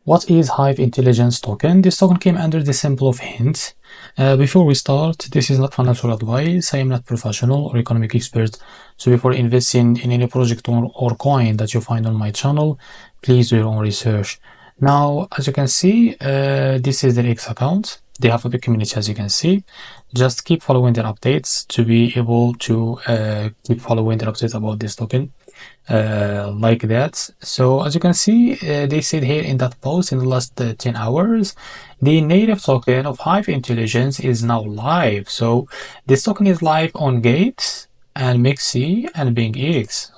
What is Hive Intelligence token? This token came under the symbol of hint. Before we start, this is not financial advice. I am not professional or economic expert. So before investing in any project or coin that you find on my channel, please do your own research. Now, as you can see, this is their X account. They have a big community, as you can see. Just keep following their updates to be able to keep following their updates about this token. Like that. So as you can see, they said here in that post, in the last 10 hours, the native token of Hive Intelligence is now live. So this token is live on Gate and Mixi and BingX.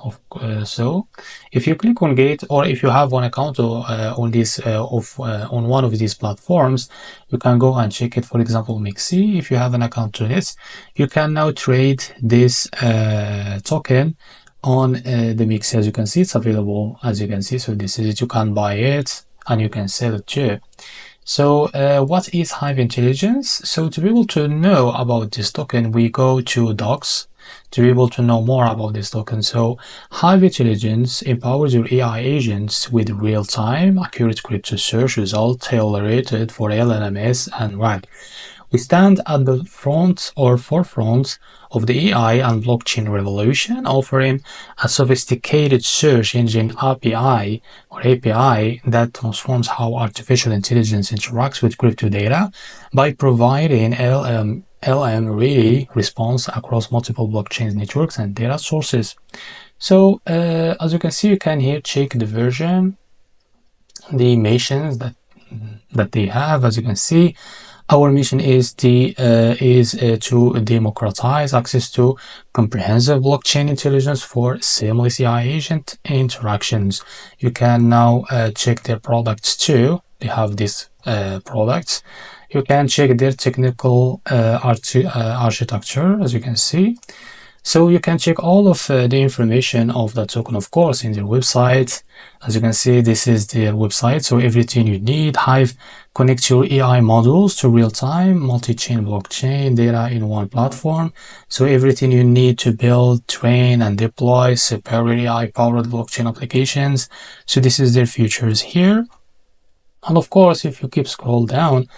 So if you click on Gate, or if you have one account on this on one of these platforms, you can go and check it. For example, Mixi, if you have an account to this, you can now trade this token on the mix. As you can see, it's available, as you can see. So this is it. You can buy it and you can sell it too. So what is Hive Intelligence? So to be able to know about this token, we go to docs to be able to know more about this token. So Hive Intelligence empowers your AI agents with real-time accurate crypto search results tailored for LLMs and RAG. We stand at the forefront of the AI and blockchain revolution, offering a sophisticated search engine API that transforms how artificial intelligence interacts with crypto data by providing LM-ready response across multiple blockchain networks and data sources. So as you can see, you can here check the version, the missions that they have. As you can see, our mission is to democratize access to comprehensive blockchain intelligence for seamless AI agent interactions. You can now check their products too. They have these products. You can check their technical architecture, as you can see. So you can check all of the information of that token, of course, in their website. As you can see, this is their website. So everything you need. Hive connects your AI models to real-time multi-chain blockchain data in one platform. So everything you need to build, train, and deploy superior AI-powered blockchain applications. So this is their features here. And of course, if you keep scroll down,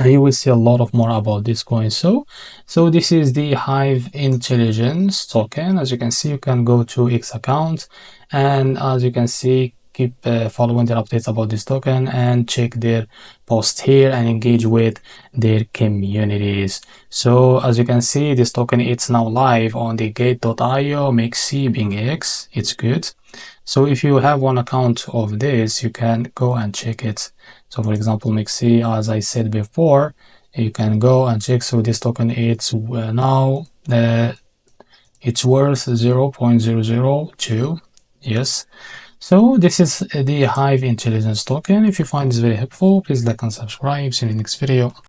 you will see a lot of more about this coin. So this is the Hive Intelligence token. As you can see, you can go to X account, and as you can see, keep following their updates about this token and check their post here and engage with their communities. So as you can see, this token, it's now live on the gate.io, Mixi, BingX. It's good. So if you have one account of this, you can go and check it. So for example, Mixi, as I said before, you can go and check. So this token, it's now it's worth 0.002. Yes. So this is the Hive Intelligence token. If you find this very helpful, please like and subscribe. See you in the next video.